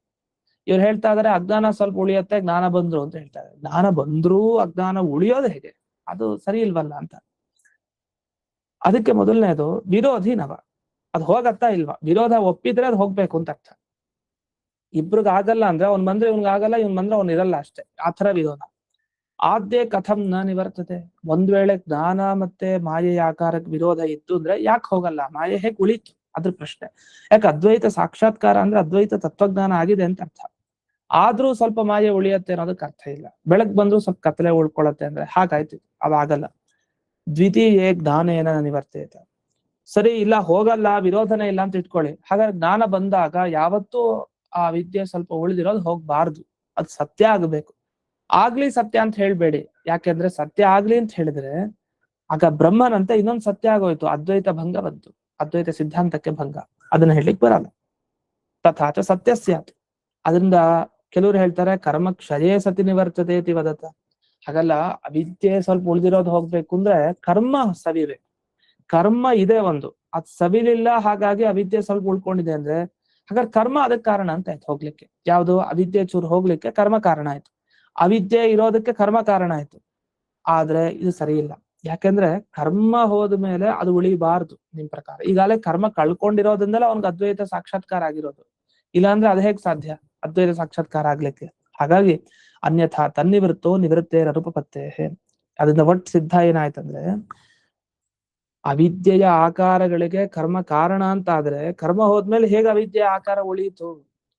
ಇವ್ರು ಹೇಳ್ತಾ ಇದಾರೆ ಅಜ್ಞಾನ ಸ್ವಲ್ಪ ಉಳಿಯತ್ತೆ, ಜ್ಞಾನ ಬಂದ್ರು ಅಂತ ಹೇಳ್ತಾರೆ. ಜ್ಞಾನ ಬಂದ್ರೂ ಅಜ್ಞಾನ ಉಳಿಯೋದು ಹೇಗೆ? ಅದು ಸರಿ ಇಲ್ವಲ್ಲ ಅಂತ. ಅದಕ್ಕೆ ಮೊದಲನೇದು ವಿರೋಧಿ ನವ, ಅದು ಹೋಗತ್ತಾ ಇಲ್ವಾ? ವಿರೋಧ ಒಪ್ಪಿದ್ರೆ ಅದು ಹೋಗ್ಬೇಕು ಅಂತ ಅರ್ಥ. ಇಬ್ರಿಗಾಗಲ್ಲ ಅಂದ್ರೆ ಅವ್ನ್ ಬಂದ್ರೆ ಇವ್ನಿಗಾಗಲ್ಲ, ಇವ್ನ್ ಬಂದ್ರೆ ಅವ್ನ್ ಇರಲ್ಲ, ಅಷ್ಟೇ. ಆ ತರ ವಿರೋಧ. ಆದ್ಯ ಕಥಂ ನ ನಿವರ್ತತೆ. ಒಂದ್ ವೇಳೆ ಜ್ಞಾನ ಮತ್ತೆ ಮಾಯೆಯ ಆಕಾರಕ್ಕೆ ವಿರೋಧ ಇತ್ತು ಅಂದ್ರೆ ಯಾಕೆ ಹೋಗಲ್ಲ? ಮಾಯೆ ಹೇಗೆ ಉಳಿತು ಅದ್ರ ಪ್ರಶ್ನೆ. ಯಾಕೆ ಅದ್ವೈತ ಸಾಕ್ಷಾತ್ಕಾರ ಅಂದ್ರೆ ಅದ್ವೈತ ತತ್ವಜ್ಞಾನ ಆಗಿದೆ ಅಂತ ಅರ್ಥ. ಆದ್ರೂ ಸ್ವಲ್ಪ ಮಾಯೆ ಉಳಿಯತ್ತೆ ಅನ್ನೋದಕ್ಕೆ ಅರ್ಥ ಇಲ್ಲ. ಬೆಳಕ್ ಬಂದ್ರು ಸ್ವಲ್ಪ ಕತ್ತಲೆ ಉಳ್ಕೊಳತ್ತೆ ಅಂದ್ರೆ ಹಾಗಾಯ್ತು, ಅವಾಗಲ್ಲ. ದ್ವಿತೀಯೇ ಜ್ಞಾನೇನ ನಿವರ್ತೇತ. ಸರಿ, ಇಲ್ಲ ಹೋಗಲ್ಲ, ವಿರೋಧನೆ ಇಲ್ಲ ಅಂತ ಇಟ್ಕೊಳ್ಳಿ. ಹಾಗಾದ್ರೆ ಜ್ಞಾನ ಬಂದಾಗ ಯಾವತ್ತೂ ಆ ವಿದ್ಯೆ ಸ್ವಲ್ಪ ಉಳಿದಿರೋದು ಹೋಗ್ಬಾರ್ದು, ಅದು ಸತ್ಯ ಆಗ್ಬೇಕು. ಆಗ್ಲಿ ಸತ್ಯ ಅಂತ ಹೇಳ್ಬೇಡಿ, ಯಾಕೆಂದ್ರೆ ಸತ್ಯ ಆಗ್ಲಿ ಅಂತ ಹೇಳಿದ್ರೆ ಆಗ ಬ್ರಹ್ಮನಂತೆ ಇನ್ನೊಂದು ಸತ್ಯ ಆಗೋಯ್ತು, ಅದ್ವೈತ ಭಂಗ ಬಂತು, ಅದ್ವೈತ ಸಿದ್ಧಾಂತಕ್ಕೆ ಭಂಗ. ಅದನ್ನ ಹೇಳಿಕ್ ಬರಲ್ಲ. ತಥಾಚ ಸತ್ಯ ಸ್ಯಾತ್. ಅದರಿಂದ ಕೆಲವರು ಹೇಳ್ತಾರೆ ಕರ್ಮ ಕ್ಷಯೇ ಸತಿ ನಿವರ್ತತೆ ಇತಿ ವದತ. ಹಾಗಲ್ಲ, ಅವಿದ್ಯೆ ಸ್ವಲ್ಪ ಉಳಿದಿರೋದು ಹೋಗ್ಬೇಕು ಅಂದ್ರೆ ಕರ್ಮ ಸವಿಬೇಕು. ಕರ್ಮ ಇದೆ ಒಂದು, ಅದ್ ಸವಿಲಿಲ್ಲ, ಹಾಗಾಗಿ ಅವಿದ್ಯೆ ಸ್ವಲ್ಪ ಉಳ್ಕೊಂಡಿದೆ ಅಂದ್ರೆ ಹಾಗಾದ್ರೆ ಕರ್ಮ ಅದಕ್ಕೆ ಕಾರಣ ಅಂತ ಆಯ್ತು ಹೋಗ್ಲಿಕ್ಕೆ. ಯಾವುದು? ಅವಿದ್ಯೆ ಚೂರು ಹೋಗ್ಲಿಕ್ಕೆ ಕರ್ಮ ಕಾರಣ ಆಯ್ತು, ಅವಿದ್ಯೆ ಇರೋದಕ್ಕೆ ಕರ್ಮ ಕಾರಣ ಆಯ್ತು. ಆದ್ರೆ ಇದು ಸರಿ ಇಲ್ಲ. ಯಾಕೆಂದ್ರೆ ಕರ್ಮ ಹೋದ ಮೇಲೆ ಅದು ಉಳಿಬಾರ್ದು ನಿಮ್ ಪ್ರಕಾರ. ಈಗಾಗಲೇ ಕರ್ಮ ಕಳ್ಕೊಂಡಿರೋದ್ರಿಂದಲೇ ಅವ್ನಿಗೆ ಅದ್ವೈತ ಸಾಕ್ಷಾತ್ಕಾರ ಆಗಿರೋದು, ಇಲ್ಲಾಂದ್ರೆ ಅದು ಹೇಗ್ ಸಾಧ್ಯ ಅದ್ವೈತ ಸಾಕ್ಷಾತ್ಕಾರ ಆಗ್ಲಿಕ್ಕೆ? ಹಾಗಾಗಿ ಅನ್ಯಥಾ ತನ್ನಿವೃತ್ತೋ ನಿವೃತ್ತೇ ರೂಪಪತ್ತೇ. ಅದರಿಂದ ಒಟ್ಟು ಸಿದ್ಧ ಏನಾಯ್ತಂದ್ರೆ, ಅವಿದ್ಯೆಯ ಆಕಾರಗಳಿಗೆ ಕರ್ಮ ಕಾರಣ ಅಂತ ಆದ್ರೆ ಕರ್ಮ ಹೋದ್ಮೇಲೆ ಹೇಗೆ ಅವಿದ್ಯೆಯ ಆಕಾರ ಉಳಿಯಿತು?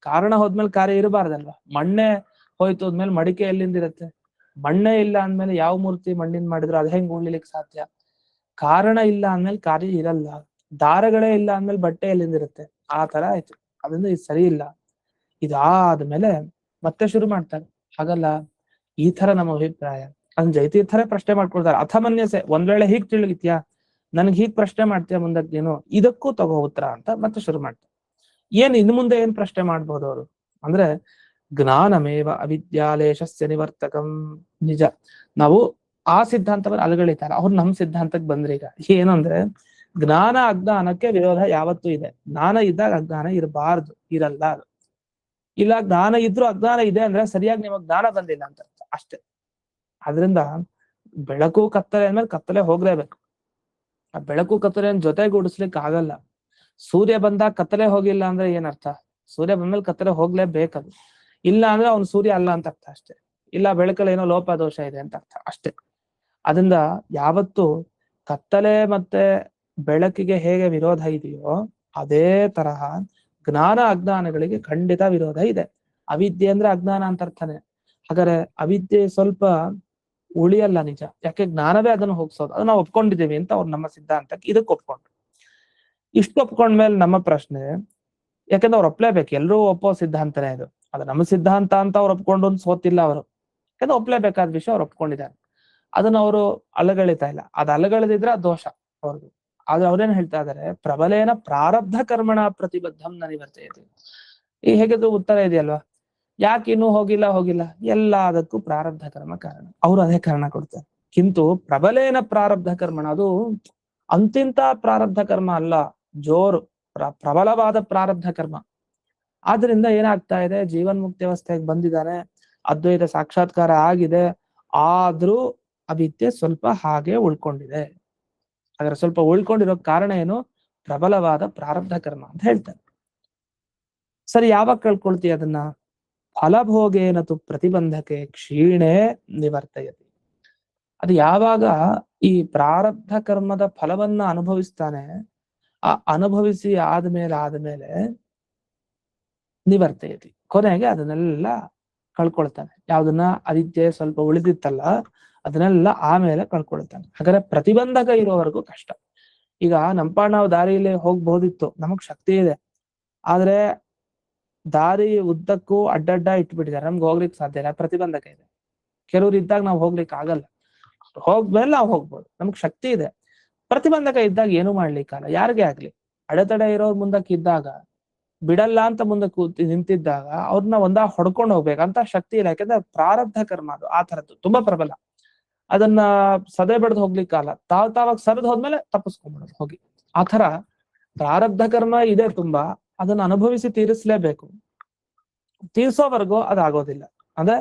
ಕಾರಣ ಹೋದ್ಮೇಲೆ ಕಾರ್ಯ ಇರಬಾರ್ದಲ್ವಾ? ಮಣ್ಣೆ ಹೋಯ್ತು ಹೋದ್ಮೇಲೆ ಮಡಿಕೆ ಎಲ್ಲಿಂದಿರುತ್ತೆ? ಮಣ್ಣೆ ಇಲ್ಲ ಅಂದ್ಮೇಲೆ ಯಾವ ಮೂರ್ತಿ ಮಣ್ಣಿನ ಮಾಡಿದ್ರು ಅದು ಹೆಂಗ್ ಉಳಿಲಿಕ್ಕೆ ಸಾಧ್ಯ? ಕಾರಣ ಇಲ್ಲ ಅಂದ್ಮೇಲೆ ಕಾರ್ಯ ಇರಲ್ಲ. ದಾರಗಳೇ ಇಲ್ಲ ಅಂದ್ಮೇಲೆ ಬಟ್ಟೆ ಎಲ್ಲಿಂದಿರುತ್ತೆ? ಆ ತರ ಆಯ್ತು. ಅದರಿಂದ ಇದು ಸರಿ ಇಲ್ಲ. ಇದಾದ್ಮೇಲೆ ಮತ್ತೆ ಶುರು ಮಾಡ್ತಾರೆ, ಹಾಗಲ್ಲ, ಈ ತರ ನಮ್ಮ ಅಭಿಪ್ರಾಯ. ಅದನ್ನ ಜೈತೀರ್ಥರೇ ಪ್ರಶ್ನೆ ಮಾಡ್ಕೊಳ್ತಾರೆ. ಅಥಮನ್ಯಸೆ, ಒಂದ್ ವೇಳೆ ಹೀಗ್ ತಿಳಿಗಿತ್ಯಾ, ನನ್ಗೆ ಹೀಗ್ ಪ್ರಶ್ನೆ ಮಾಡ್ತೀಯ ಮುಂದಕ್ಕೆ ನೀನು, ಇದಕ್ಕೂ ತಗೋ ಉತ್ತರ ಅಂತ ಮತ್ತೆ ಶುರು ಮಾಡ್ತಾರೆ. ಏನ್ ಇನ್ನು ಮುಂದೆ ಏನ್ ಪ್ರಶ್ನೆ ಮಾಡ್ಬೋದು ಅವರು ಅಂದ್ರೆ, ಜ್ಞಾನಮೇವ ಅವಿದ್ಯಾಲೇಶಸ್ಯ ನಿವರ್ತಕಂ. ನಿಜ, ನಾವು ಆ ಸಿದ್ಧಾಂತವನ್ನು ಅಲಗಳಿತಾರೆ, ಅವ್ರು ನಮ್ ಸಿದ್ಧಾಂತಕ್ಕೆ ಬಂದ್ರೆ ಈಗ ಏನು ಅಂದ್ರೆ, ಜ್ಞಾನ ಅಜ್ಞಾನಕ್ಕೆ ವಿರೋಧ ಯಾವತ್ತೂ ಇದೆ. ಜ್ಞಾನ ಇದ್ದಾಗ ಅಜ್ಞಾನ ಇರಬಾರ್ದು, ಇರಲ್ಲ ಅದು. ಇಲ್ಲ ಜ್ಞಾನ ಇದ್ರೂ ಅಜ್ಞಾನ ಇದೆ ಅಂದ್ರೆ ಸರಿಯಾಗಿ ನಿಮಗ್ ಜ್ಞಾನ ಬಂದಿಲ್ಲ ಅಂತ ಅಷ್ಟೇ. ಆದ್ರಿಂದ ಬೆಳಕು ಕತ್ತಲೆ ಅಂದ್ಮೇಲೆ ಕತ್ತಲೆ ಹೋಗ್ಲೇಬೇಕು. ಆ ಬೆಳಕು ಕತ್ತಲೆಯನ್ನು ಜೊತೆಗೂಡಿಸ್ಲಿಕ್ಕೆ ಆಗಲ್ಲ. ಸೂರ್ಯ ಬಂದಾಗ ಕತ್ತಲೆ ಹೋಗಿಲ್ಲ ಅಂದ್ರೆ ಏನರ್ಥ? ಸೂರ್ಯ ಬಂದ್ಮೇಲೆ ಕತ್ತಲೆ ಹೋಗ್ಲೇಬೇಕದು. ಇಲ್ಲ ಅಂದ್ರೆ ಅವ್ನು ಸೂರ್ಯ ಅಲ್ಲ ಅಂತ ಅರ್ಥ ಅಷ್ಟೇ. ಇಲ್ಲ ಬೆಳಕಲ್ಲಿ ಏನೋ ಲೋಪ ದೋಷ ಇದೆ ಅಂತ ಅರ್ಥ ಅಷ್ಟೇ. ಅದರಿಂದ ಯಾವತ್ತು ಕತ್ತಲೆ ಮತ್ತೆ ಬೆಳಕಿಗೆ ಹೇಗೆ ವಿರೋಧ ಇದೆಯೋ ಅದೇ ತರಹ ಜ್ಞಾನ ಅಜ್ಞಾನಗಳಿಗೆ ಖಂಡಿತ ವಿರೋಧ ಇದೆ. ಅವಿದ್ಯೆ ಅಂದ್ರೆ ಅಜ್ಞಾನ ಅಂತ ಅರ್ಥನೇ. ಹಾಗಾದ್ರೆ ಅವಿದ್ಯೆ ಸ್ವಲ್ಪ ಉಳಿಯಲ್ಲ ನಿಜ, ಯಾಕೆ ಜ್ಞಾನವೇ ಅದನ್ನು ಹೋಗ್ಸೋದು. ಅದು ನಾವು ಒಪ್ಕೊಂಡಿದ್ದೀವಿ ಅಂತ ಅವ್ರು ನಮ್ಮ ಸಿದ್ಧಾಂತಕ್ಕೆ ಇದಕ್ಕೆ ಒಪ್ಕೊಂಡ್ರು. ಇಷ್ಟು ಒಪ್ಕೊಂಡ್ಮೇಲೆ ನಮ್ಮ ಪ್ರಶ್ನೆ, ಯಾಕಂದ್ರೆ ಅವ್ರು ಒಪ್ಲೇಬೇಕು, ಎಲ್ಲರೂ ಒಪ್ಪೋ ಸಿದ್ಧಾಂತನೇ ಇದು. ಅದು ನಮ್ಮ ಸಿದ್ಧಾಂತ ಅಂತ ಅವ್ರು ಒಪ್ಕೊಂಡು ಸೋತಿಲ್ಲ ಅವರು. ಯಾಕಂದ್ರೆ ಒಪ್ಲೇಬೇಕಾದ ವಿಷಯ ಅವ್ರು ಒಪ್ಕೊಂಡಿದ್ದಾರೆ. ಅದನ್ನ ಅವರು ಅಲಗಳಿತಾ ಇಲ್ಲ. ಅದು ಅಲಗಳೆದಿದ್ರೆ ಅದು ದೋಷ ಅವ್ರದ್ದು. ಆದ್ರೆ ಅವ್ರೇನ್ ಹೇಳ್ತಾ ಇದಾರೆ, ಪ್ರಬಲೇನ ಪ್ರಾರಬ್ಧ ಕರ್ಮಣ ಪ್ರತಿಬದ್ಧಂ ನ ನಿವರ್ತಯತೆ. ಈ ಹೇಗಿದ್ರು ಉತ್ತರ ಇದೆಯಲ್ವಾ, ಯಾಕೆ ಇನ್ನೂ ಹೋಗಿಲ್ಲ ಎಲ್ಲದಕ್ಕೂ ಪ್ರಾರಬ್ಧ ಕರ್ಮ ಕಾರಣ. ಅವರು ಅದೇ ಕಾರಣ ಕೊಡ್ತಾರೆ. ಕಿಂತು ಪ್ರಬಲೇನ ಪ್ರಾರಬ್ಧ ಕರ್ಮಣ, ಅದು ಅಂತಿಂತ ಪ್ರಾರಬ್ಧ ಕರ್ಮ ಅಲ್ಲ, ಜೋರು ಪ್ರಬಲವಾದ ಪ್ರಾರಬ್ಧ ಕರ್ಮ. ಆದ್ರಿಂದ ಏನಾಗ್ತಾ ಇದೆ, ಜೀವನ್ಮುಕ್ತಿ ಅವಸ್ಥೆಗೆ ಬಂದಿದ್ದಾನೆ, ಅದ್ವೈತ ಸಾಕ್ಷಾತ್ಕಾರ ಆಗಿದೆ, ಆದ್ರೂ ಅವಿದ್ಯೆ ಸ್ವಲ್ಪ ಹಾಗೆ ಉಳ್ಕೊಂಡಿದೆ. ಹಾಗಾದ್ರೆ ಸ್ವಲ್ಪ ಉಳ್ಕೊಂಡಿರೋ ಕಾರಣ ಏನು, ಪ್ರಬಲವಾದ ಪ್ರಾರಬ್ಧ ಕರ್ಮ ಅಂತ ಹೇಳ್ತಾರೆ. ಸರಿ, ಯಾವಾಗ ಕಳ್ಕೊಳ್ತೀವಿ ಅದನ್ನ, ಫಲಭೋಗೇನತು ಪ್ರತಿಬಂಧಕೆ ಕ್ಷೀಣೆ ನಿವರ್ತಯತಿ. ಅದು ಯಾವಾಗ ಈ ಪ್ರಾರಬ್ಧ ಕರ್ಮದ ಫಲವನ್ನ ಅನುಭವಿಸ್ತಾನೆ, ಆ ಅನುಭವಿಸಿ ಆದ್ಮೇಲೆ ನಿವರ್ತಯತಿ, ಕೊನೆಗೆ ಅದನ್ನೆಲ್ಲ ಕಳ್ಕೊಳ್ತಾನೆ. ಯಾವ್ದನ್ನ, ಅವಿದ್ಯೆ ಸ್ವಲ್ಪ ಉಳಿದಿತ್ತಲ್ಲ ಅದನ್ನೆಲ್ಲ ಆಮೇಲೆ ಕಳ್ಕೊಳ್ತಾನೆ. ಹಾಗಾದ್ರೆ ಪ್ರತಿಬಂಧಕ ಇರೋವರೆಗೂ ಕಷ್ಟ. ಈಗ ನಂಪಾಡ್ ನಾವು ದಾರಿಯಲ್ಲಿ ಹೋಗ್ಬೋದಿತ್ತು, ನಮಗ್ ಶಕ್ತಿ ಇದೆ, ಆದ್ರೆ ದಾರಿ ಉದ್ದಕ್ಕೂ ಅಡ್ಡಡ್ಡ ಇಟ್ಬಿಟ್ಟಿದ್ದಾರೆ, ನಮ್ಗೆ ಹೋಗ್ಲಿಕ್ಕೆ ಸಾಧ್ಯ ಇಲ್ಲ, ಪ್ರತಿಬಂಧಕ ಇದೆ. ಕೆಲವ್ರು ಇದ್ದಾಗ ನಾವು ಹೋಗ್ಲಿಕ್ಕೆ ಆಗಲ್ಲ, ಹೋಗ್ಮೇಲೆ ನಾವು ಹೋಗ್ಬೋದು, ನಮಗ್ ಶಕ್ತಿ ಇದೆ. ಪ್ರತಿಬಂಧಕ ಇದ್ದಾಗ ಏನು ಮಾಡ್ಲಿಕ್ಕಲ್ಲ, ಯಾರಿಗೆ ಆಗ್ಲಿ. ಅಡೆತಡೆ ಇರೋರ್ ಮುಂದಕ್ಕೆ ಇದ್ದಾಗ, ಬಿಡಲ್ಲ ಅಂತ ಮುಂದಕ್ಕೆ ನಿಂತಿದ್ದಾಗ ಅವ್ರನ್ನ ಹೊಡ್ಕೊಂಡು ಹೋಗ್ಬೇಕಂತ ಶಕ್ತಿ ಇಲ್ಲ. ಯಾಕಂದ್ರೆ ಪ್ರಾರಬ್ಧ ಕರ್ಮ ಅದು ಆ ತರದ್ದು ತುಂಬಾ ಪ್ರಬಲ. ಅದನ್ನ ಸದೆ ಬಡ್ದು ಹೋಗ್ಲಿಕ್ಕಲ್ಲ, ತಾವಾಗ ಸರಿದ್ ಹೋದ್ಮೇಲೆ ತಪ್ಪಿಸ್ಕೊಂಡ್ಬಿಡೋದು ಹೋಗಿ. ಆ ತರ ಪ್ರಾರಬ್ಧ ಕರ್ಮ ಇದೆ ತುಂಬಾ, ಅದನ್ನ ಅನುಭವಿಸಿ ತೀರಿಸ್ಲೇಬೇಕು. ತೀರ್ಸೋವರೆಗೂ ಅದಾಗೋದಿಲ್ಲ, ಅಂದ್ರೆ